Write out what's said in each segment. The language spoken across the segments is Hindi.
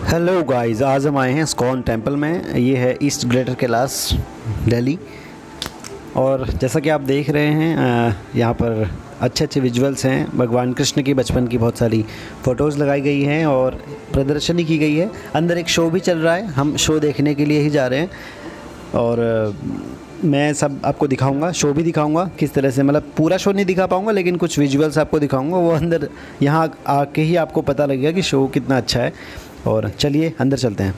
हेलो गाइस, आज हम आए हैं इस्कॉन टेंपल में। ये है ईस्ट ग्रेटर कैलाश, दिल्ली। और जैसा कि आप देख रहे हैं यहाँ पर अच्छे अच्छे विजुअल्स हैं। भगवान कृष्ण की बचपन की बहुत सारी फ़ोटोज़ लगाई गई हैं और प्रदर्शनी की गई है। अंदर एक शो भी चल रहा है, हम शो देखने के लिए ही जा रहे हैं। और मैं सब आपको दिखाऊंगा, शो भी दिखाऊंगा किस तरह से, मतलब पूरा शो नहीं दिखा पाऊंगा लेकिन कुछ विजुअल्स आपको दिखाऊंगा। वो अंदर यहाँ आके ही आपको पता लगेगा कि शो कितना अच्छा है। और चलिए अंदर चलते हैं।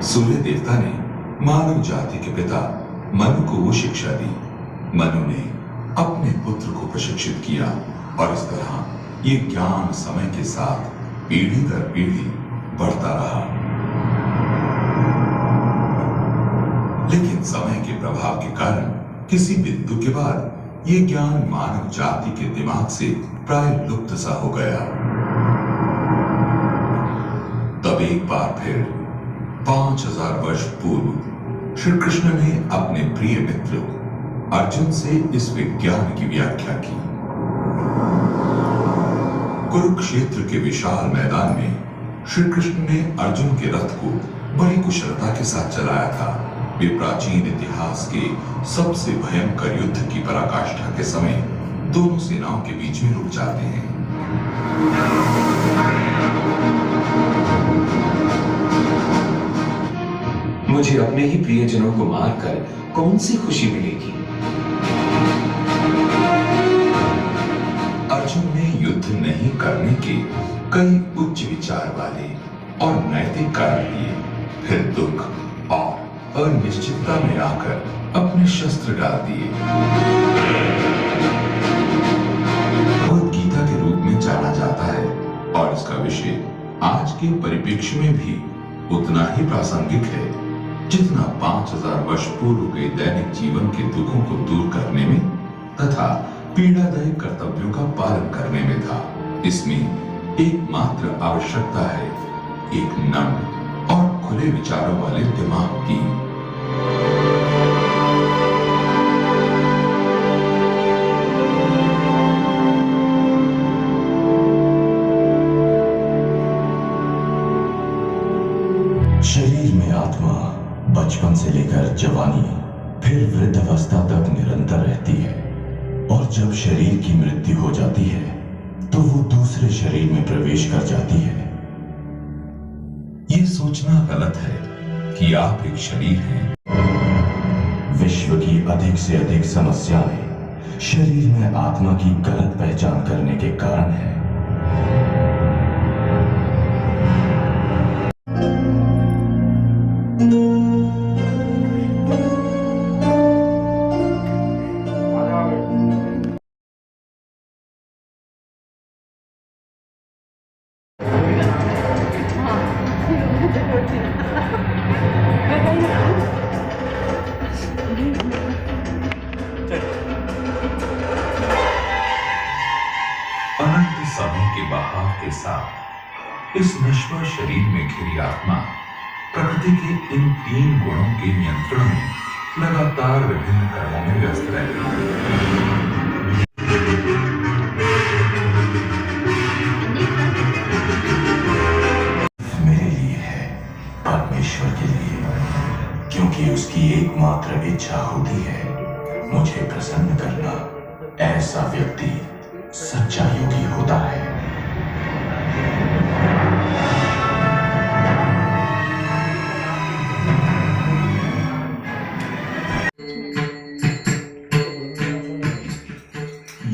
सूर्य देवता ने मानव जाति के पिता मनु को शिक्षा दी। मनु ने अपने पुत्र को प्रशिक्षित किया और इस तरह ये ज्ञान समय के साथ पीढ़ी दर पीढ़ी बढ़ता रहा। लेकिन समय के प्रभाव के कारण किसी बिंदु के बाद ये ज्ञान मानव जाति के दिमाग से प्राय लुप्त सा हो गया। तब एक बार फिर 5000 वर्ष पूर्व श्री कृष्ण ने अपने प्रिय मित्र अर्जुन से इस विज्ञान की व्याख्या की। कुरुक्षेत्र के विशाल मैदान में श्री कृष्ण ने अर्जुन के रथ को बड़ी कुशलता के साथ चलाया था। वे प्राचीन इतिहास के सबसे भयंकर युद्ध की पराकाष्ठा के समय दोनों सेनाओं के बीच में रुक जाते हैं। मुझे अपने ही प्रियजनों को मारकर कौन सी खुशी मिलेगी? अर्जुन ने युद्ध नहीं करने के कई उच्च विचार वाले और नैतिक कारण दिए, फिर दुख और अनिश्चितता में आकर अपने शस्त्र डाल दिए। भगवद गीता के रूप में जाना जाता है और इसका विषय आज के परिप्रेक्ष्य में भी उतना ही प्रासंगिक है जितना 5000 वर्ष पूर्व के दैनिक जीवन के दुखों को दूर करने में तथा पीड़ादायक कर्तव्यों का पालन करने में था। इसमें एकमात्र आवश्यकता है एक नम्र और खुले विचारों वाले दिमाग की। शरीर में आत्मा बचपन से लेकर जवानी फिर वृद्धावस्था तक निरंतर रहती है, और जब शरीर की मृत्यु हो जाती है तो वो दूसरे शरीर में प्रवेश कर जाती है। ये सोचना गलत है कि आप एक शरीर हैं। विश्व की अधिक से अधिक समस्याएं शरीर में आत्मा की गलत पहचान करने के कारण है। अनंत समय के बहाव के साथ इस नश्वर शरीर में घिरी आत्मा प्रकृति के इन 3 गुणों के नियंत्रण में लगातार विभिन्न कर्मों में व्यस्त रहती है। मेरे लिए है, परमेश्वर के लिए, क्योंकि उसकी एकमात्र इच्छा होती है मुझे प्रसन्न करना। ऐसा व्यक्ति सच्चा योगी होता है।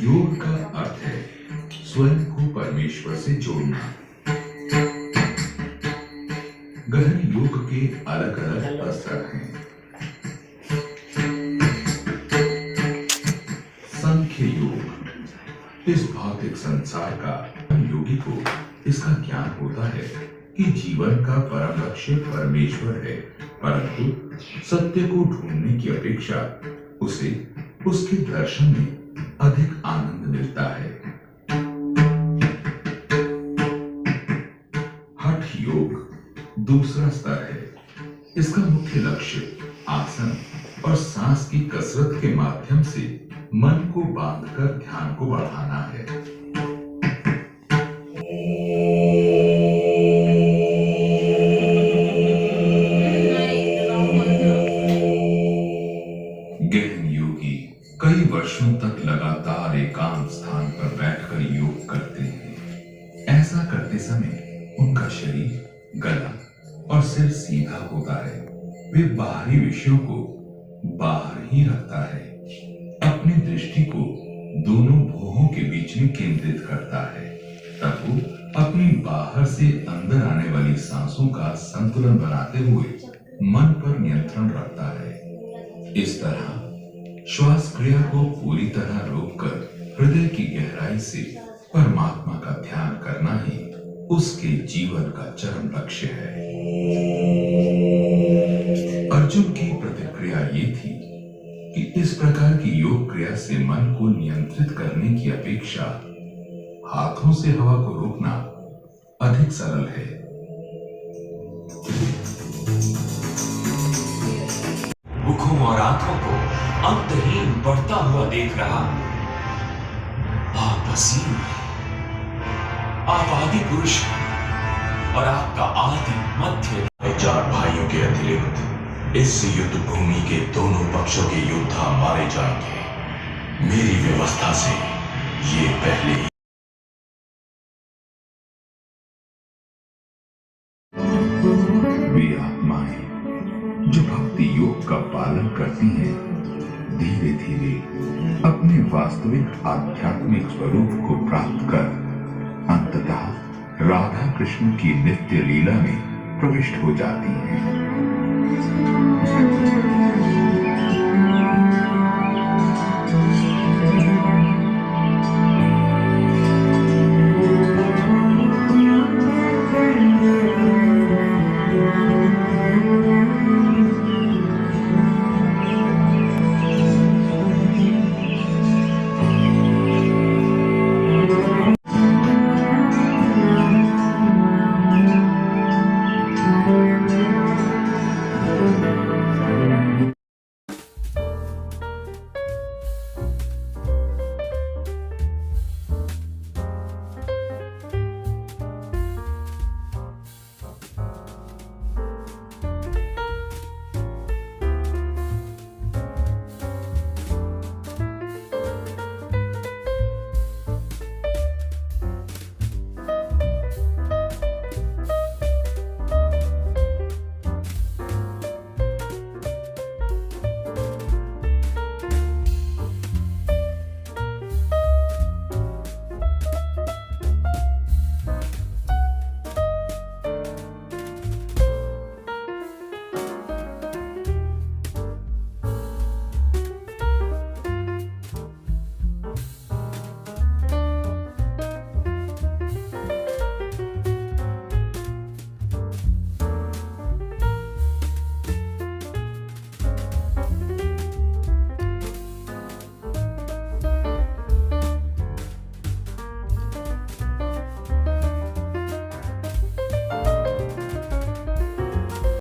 योग का अर्थ है स्वयं को परमेश्वर से जोड़ना। गहन योग के अलग अलग स्तर हैं। सांख्य योग इस भौतिक संसार का योगी को इसका ज्ञान होता है कि जीवन का परम लक्ष्य परमेश्वर है, परंतु सत्य को ढूंढने की अपेक्षा उसे उसके दर्शन में अधिक आनंद मिलता है। हठ योग दूसरा स्तर है। इसका मुख्य लक्ष्य आसन और सांस की कसरत के माध्यम से मन को बांधकर ध्यान को बढ़ाना है। गहन योगी कई वर्षों तक लगातार एकांत स्थान पर बैठकर योग करते हैं। ऐसा करते समय उनका शरीर, गला और सिर सीधा होता है। वे बाहरी विषयों को बाहर ही रखता है, अपनी दृष्टि को दोनों भुवों के बीच में केंद्रित करता है। तब वो अपनी बाहर से अंदर आने वाली सांसों का संतुलन बनाते हुए मन पर नियंत्रण रखता है। इस तरह श्वास क्रिया को पूरी तरह रोककर हृदय की गहराई से परमात्मा का ध्यान करना ही उसके जीवन का चरम लक्ष्य है। अर्जुन की प्रतिक्रिया ये थी कि इस प्रकार की योग क्रिया से मन को नियंत्रित करने की अपेक्षा हाथों से हवा को रोकना अधिक सरल है। मुखों और आंखों को अंतहीन बढ़ता हुआ देख रहा। आप असीम हैं, आप आदि पुरुष हैं और आपका आदि मध्य। 4 भाइयों के अतिरिक्त इस युद्ध भूमि के दोनों पक्षों के योद्धा मारे जाएंगे। मेरी व्यवस्था से ये पहले ही। वे आत्माएं जो भक्ति योग का पालन करती हैं, धीरे धीरे अपने वास्तविक आध्यात्मिक स्वरूप को प्राप्त कर अंततः राधा कृष्ण की नित्य लीला में प्रविष्ट हो जाती हैं।